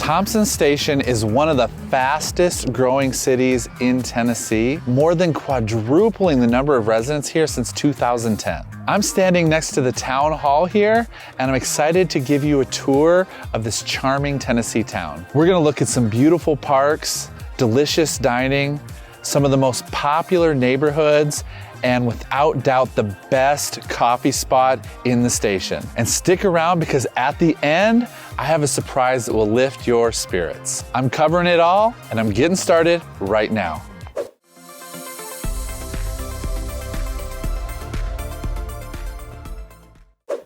Thompsons Station is one of the fastest growing cities in Tennessee, more than quadrupling the number of residents here since 2010. I'm standing next to the town hall here, and I'm excited to give you a tour of this charming Tennessee town. We're gonna look at some beautiful parks, delicious dining, some of the most popular neighborhoods, and without doubt, the best coffee spot in the station. And stick around because at the end, I have a surprise that will lift your spirits. I'm covering it all, and I'm getting started right now.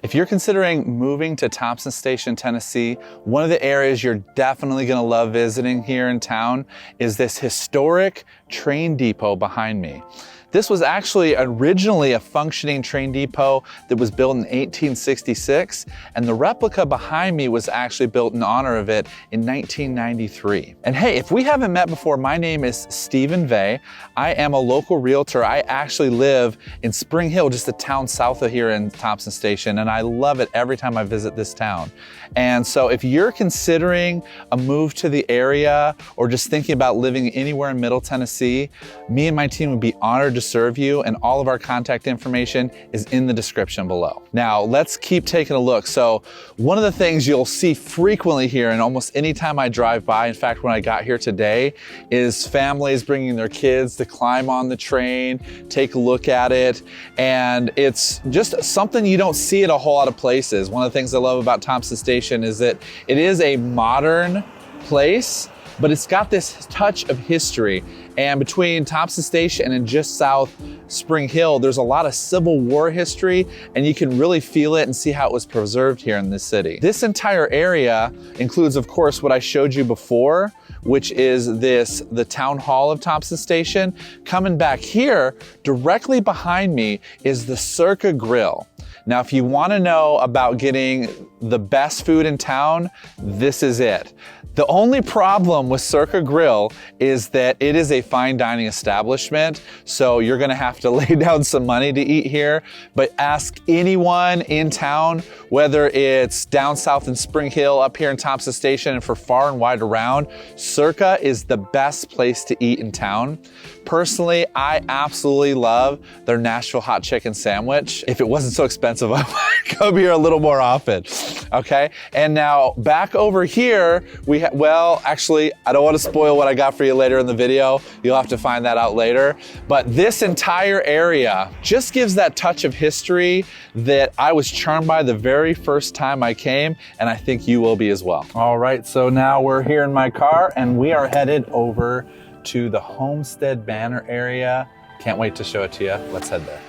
If you're considering moving to Thompsons Station, Tennessee, one of the areas you're definitely gonna love visiting here in town is this historic train depot behind me. This was actually originally a functioning train depot that was built in 1866, and the replica behind me was actually built in honor of it in 1993. And hey, if we haven't met before, my name is Stephen Vegh. I am a local realtor. I actually live in Spring Hill, just a town south of here in Thompson Station, and I love it every time I visit this town. And so if you're considering a move to the area or just thinking about living anywhere in Middle Tennessee, me and my team would be honored to serve you, and all of our contact information is in the description below. Now, let's keep taking a look. So one of the things you'll see frequently here and almost any time I drive by, in fact, when I got here today, is families bringing their kids to climb on the train, take a look at it, and it's just something you don't see at a whole lot of places. One of the things I love about Thompson Station is that it is a modern place, but it's got this touch of history. And between Thompson Station and just south Spring Hill, there's a lot of Civil War history, and you can really feel it and see how it was preserved here in this city. This entire area includes, of course, what I showed you before, which is the town hall of Thompson Station. Coming back here, directly behind me is the Circa Grill. Now, if you want to know about getting the best food in town, this is it. The only problem with Circa Grill is that it is a fine dining establishment, so you're gonna have to lay down some money to eat here, but ask anyone in town, whether it's down south in Spring Hill, up here in Thompson Station, and for far and wide around, Circa is the best place to eat in town. Personally, I absolutely love their Nashville hot chicken sandwich. If it wasn't so expensive, I might come here a little more often, okay? And now back over here, well, actually, I don't want to spoil what I got for you later in the video. You'll have to find that out later. But this entire area just gives that touch of history that I was charmed by the very first time I came, and I think you will be as well. All right, so now we're here in my car, and we are headed over to the Homestead Manor area. Can't wait to show it to you. Let's head there.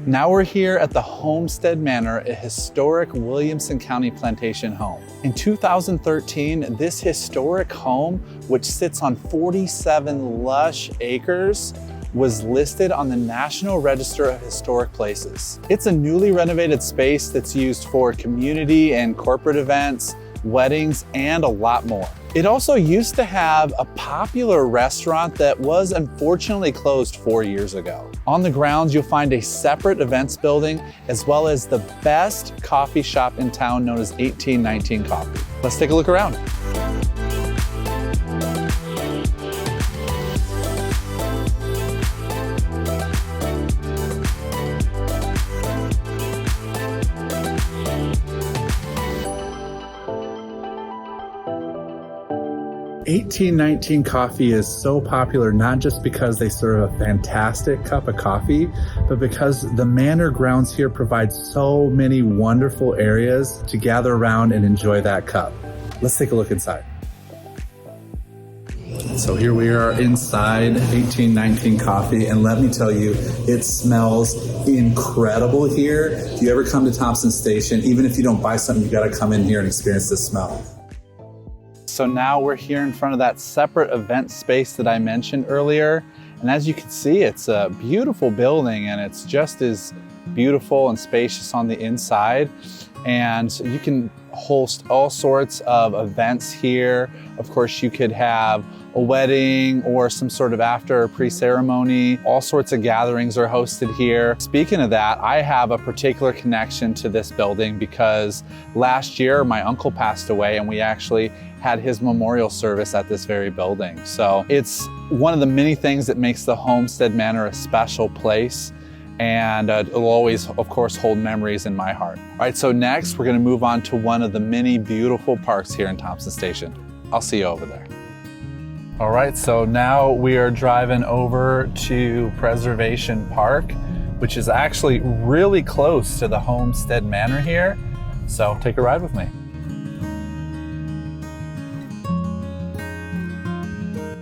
Now we're here at the Homestead Manor, a historic Williamson County plantation home. In 2013, this historic home, which sits on 47 lush acres, was listed on the National Register of Historic Places. It's a newly renovated space that's used for community and corporate events, weddings, and a lot more. It also used to have a popular restaurant that was unfortunately closed 4 years ago. On the grounds, you'll find a separate events building, as well as the best coffee shop in town known as 1819 Coffee. Let's take a look around. "1819 Coffee" is so popular not just because they serve a fantastic cup of coffee, but because the manor grounds here provide so many wonderful areas to gather around and enjoy that cup. Let's take a look inside. So here we are inside 1819 Coffee, and let me tell you, it smells incredible here. If you ever come to Thompson Station, even if you don't buy something, you gotta come in here and experience the smell. So now we're here in front of that separate event space that I mentioned earlier. And as you can see, it's a beautiful building, and it's just as beautiful and spacious on the inside. And you can host all sorts of events here. Of course, you could have a wedding or some sort of after or pre-ceremony. All sorts of gatherings are hosted here. Speaking of that, I have a particular connection to this building because last year my uncle passed away and we actually had his memorial service at this very building. So it's one of the many things that makes the Homestead Manor a special place, and it'll always, of course, hold memories in my heart. All right, so next we're gonna move on to one of the many beautiful parks here in Thompson Station. I'll see you over there. All right, so now we are driving over to Preservation Park, which is actually really close to the Homestead Manor here. So take a ride with me.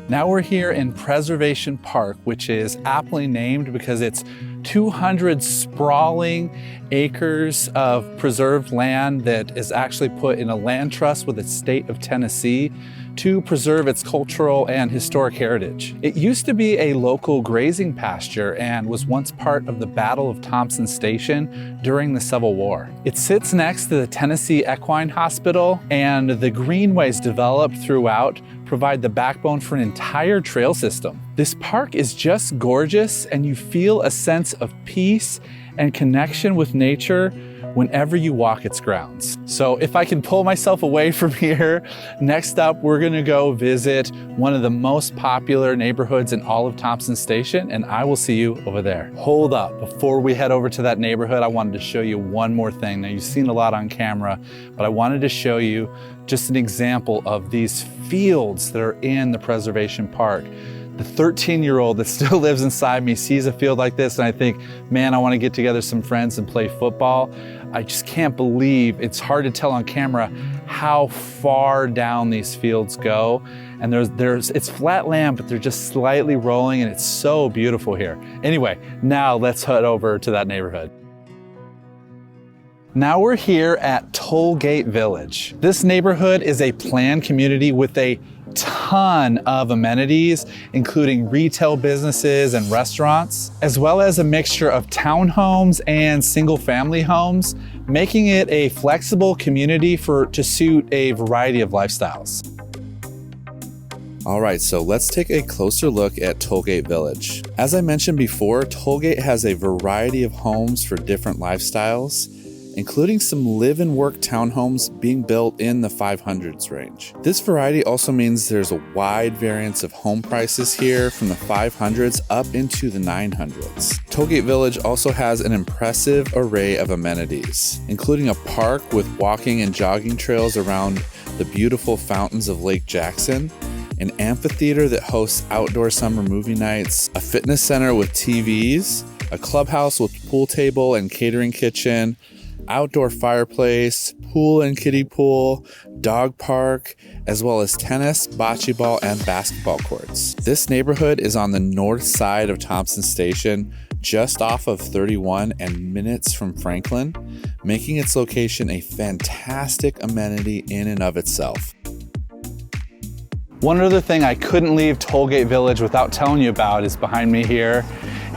Now we're here in Preservation Park, which is aptly named because it's 200 sprawling acres of preserved land that is actually put in a land trust with the state of Tennessee to preserve its cultural and historic heritage. It used to be a local grazing pasture and was once part of the Battle of Thompsons Station during the Civil War. It sits next to the Tennessee Equine Hospital, and the greenways developed throughout provide the backbone for an entire trail system. This park is just gorgeous, and you feel a sense of peace and connection with nature whenever you walk its grounds. So if I can pull myself away from here, next up we're gonna go visit one of the most popular neighborhoods in all of Thompson Station, and I will see you over there. Hold up, before we head over to that neighborhood, I wanted to show you one more thing. Now, you've seen a lot on camera, but I wanted to show you just an example of these fields that are in the Preservation Park. The 13-year-old that still lives inside me sees a field like this and I think, man, I want to get together some friends and play football. I just can't believe, it's hard to tell on camera how far down these fields go. And it's flat land, but they're just slightly rolling, and it's so beautiful here. Anyway, now let's head over to that neighborhood. Now we're here at Tollgate Village. This neighborhood is a planned community with a ton of amenities, including retail businesses and restaurants, as well as a mixture of townhomes and single-family homes, making it a flexible community to suit a variety of lifestyles. All right, so let's take a closer look at Tollgate Village. As I mentioned before, Tollgate has a variety of homes for different lifestyles, including some live and work townhomes being built in the 500s range. This variety also means there's a wide variance of home prices here, from the 500s up into the 900s. Tollgate Village also has an impressive array of amenities, including a park with walking and jogging trails around the beautiful fountains of Lake Jackson, an amphitheater that hosts outdoor summer movie nights, a fitness center with TVs, a clubhouse with pool table and catering kitchen, outdoor fireplace, pool and kiddie pool, dog park, as well as tennis, bocce ball, and basketball courts. This neighborhood is on the north side of Thompson Station, just off of 31 and minutes from Franklin, making its location a fantastic amenity in and of itself. One other thing I couldn't leave Tollgate Village without telling you about is behind me here.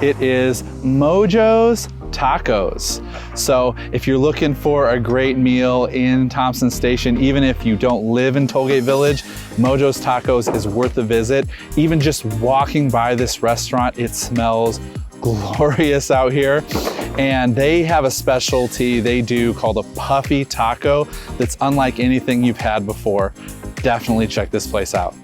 It is Mojo's Tacos. So if you're looking for a great meal in Thompson Station, even if you don't live in Tollgate Village, Mojo's Tacos is worth a visit. Even just walking by this restaurant, it smells glorious out here. And they have a specialty they do called a puffy taco that's unlike anything you've had before. Definitely check this place out.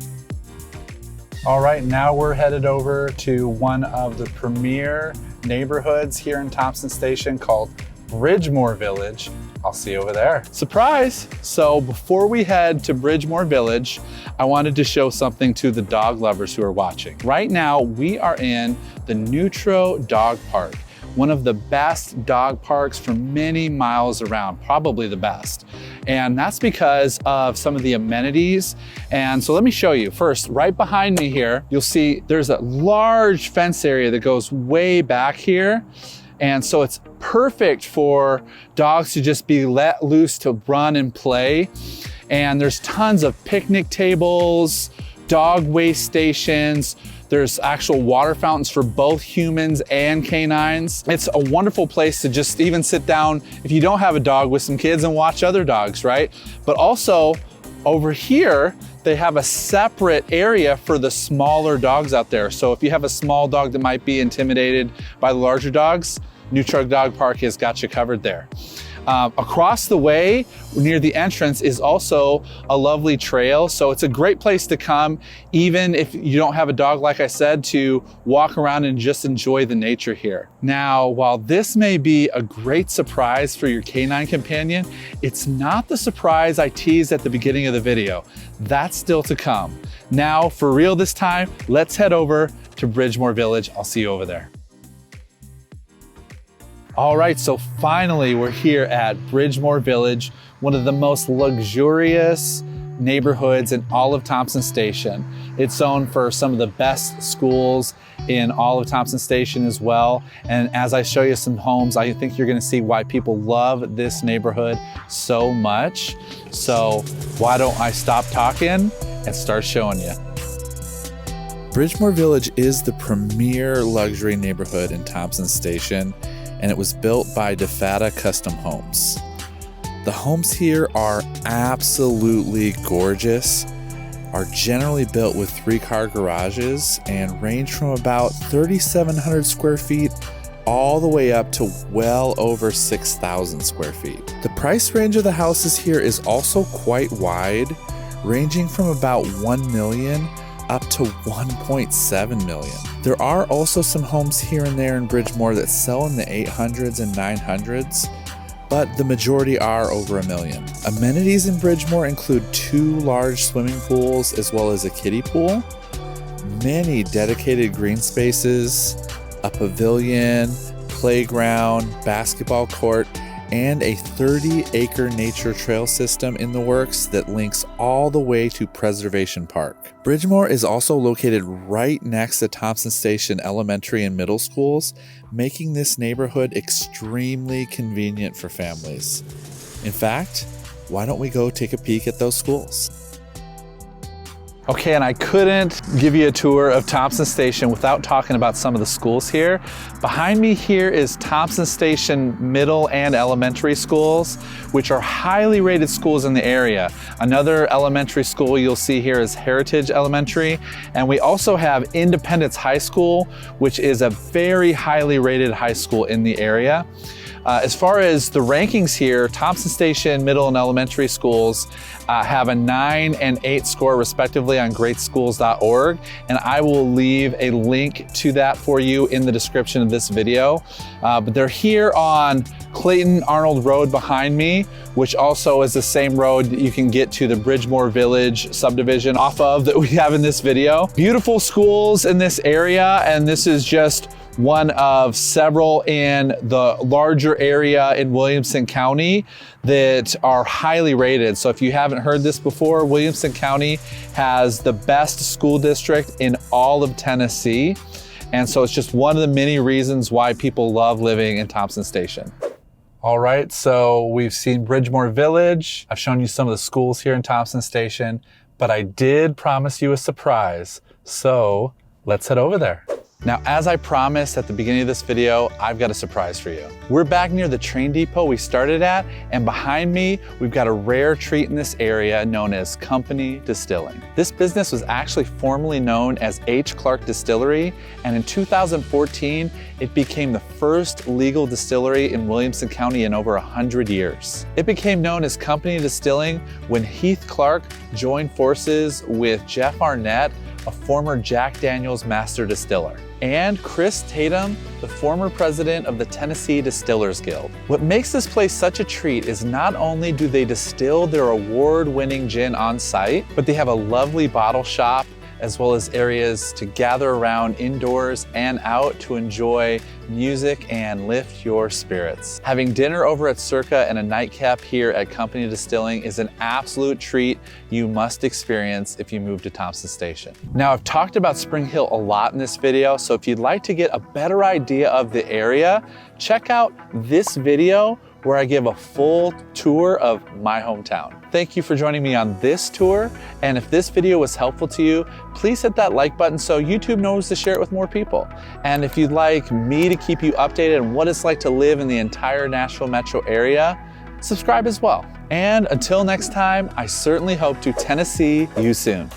All right, now we're headed over to one of the premier neighborhoods here in Thompson Station called Bridgemore Village. I'll see you over there. Surprise! So before we head to Bridgemore Village, I wanted to show something to the dog lovers who are watching. Right now, we are in the Neutro Dog Park, one of the best dog parks for many miles around, probably the best. And that's because of some of the amenities. And so let me show you. First, right behind me here, you'll see there's a large fence area that goes way back here. And so it's perfect for dogs to just be let loose to run and play. And there's tons of picnic tables, dog waste stations. There's actual water fountains for both humans and canines. It's a wonderful place to just even sit down if you don't have a dog with some kids and watch other dogs, right? But also Over here, they have a separate area for the smaller dogs out there. So if you have a small dog that might be intimidated by the larger dogs, New Truck Dog Park has got you covered there. Across the way, near the entrance, is also a lovely trail. So it's a great place to come, even if you don't have a dog, like I said, to walk around and just enjoy the nature here. Now, while this may be a great surprise for your canine companion, it's not the surprise I teased at the beginning of the video. That's still to come. Now, for real this time, let's head over to Bridgemore Village. I'll see you over there. All right, so finally we're here at Bridgemore Village, one of the most luxurious neighborhoods in all of Thompsons Station. It's zoned for some of the best schools in all of Thompsons Station as well. And as I show you some homes, I think you're gonna see why people love this neighborhood so much. So why don't I stop talking and start showing you. Bridgemore Village is the premier luxury neighborhood in Thompsons Station, and it was built by Vegh Custom Homes. The homes here are absolutely gorgeous, are generally built with 3-car garages, and range from about 3,700 square feet all the way up to well over 6,000 square feet. The price range of the houses here is also quite wide, ranging from about 1 million up to 1.7 million. There are also some homes here and there in Bridgemore that sell in the 800s and 900s, but the majority are over $1 million. Amenities in Bridgemore include 2 large swimming pools as well as a kiddie pool, many dedicated green spaces, a pavilion, playground, basketball court, and a 30-acre nature trail system in the works that links all the way to Preservation Park. Bridgemore is also located right next to Thompsons Station Elementary and Middle Schools, making this neighborhood extremely convenient for families. In fact, why don't we go take a peek at those schools? Okay, and I couldn't give you a tour of Thompsons Station without talking about some of the schools here. Behind me here is Thompsons Station Middle and Elementary Schools, which are highly rated schools in the area. Another elementary school you'll see here is Heritage Elementary, and we also have Independence High School, which is a very highly rated high school in the area. As far as the rankings here, Thompsons Station Middle and Elementary Schools have a 9 and 8 score respectively on greatschools.org, and I will leave a link to that for you in the description of this video. But they're here on Clayton Arnold Road behind me, which also is the same road that you can get to the Bridgemore Village subdivision off of that we have in this video. Beautiful schools in this area, and this is just one of several in the larger area in Williamson County that are highly rated. So if you haven't heard this before, Williamson County has the best school district in all of Tennessee. And so it's just one of the many reasons why people love living in Thompsons Station. All right, so we've seen Bridgemore Village. I've shown you some of the schools here in Thompsons Station, but I did promise you a surprise. So let's head over there. Now, as I promised at the beginning of this video, I've got a surprise for you. We're back near the train depot we started at, and behind me, we've got a rare treat in this area known as Company Distilling. This business was actually formerly known as H. Clark Distillery, and in 2014, it became the first legal distillery in Williamson County in over 100 years. It became known as Company Distilling when Heath Clark joined forces with Jeff Arnett, a former Jack Daniels master distiller, and Chris Tatum, the former president of the Tennessee Distillers Guild. What makes this place such a treat is not only do they distill their award-winning gin on site, but they have a lovely bottle shop as well as areas to gather around indoors and out to enjoy music and lift your spirits. Having dinner over at Circa and a nightcap here at Company Distilling is an absolute treat you must experience if you move to Thompsons Station. Now, I've talked about Spring Hill a lot in this video, so if you'd like to get a better idea of the area, check out this video where I give a full tour of my hometown. Thank you for joining me on this tour, and if this video was helpful to you, please hit that like button so YouTube knows to share it with more people. And if you'd like me to keep you updated on what it's like to live in the entire Nashville metro area, subscribe as well. And until next time, I certainly hope to Tennessee you soon.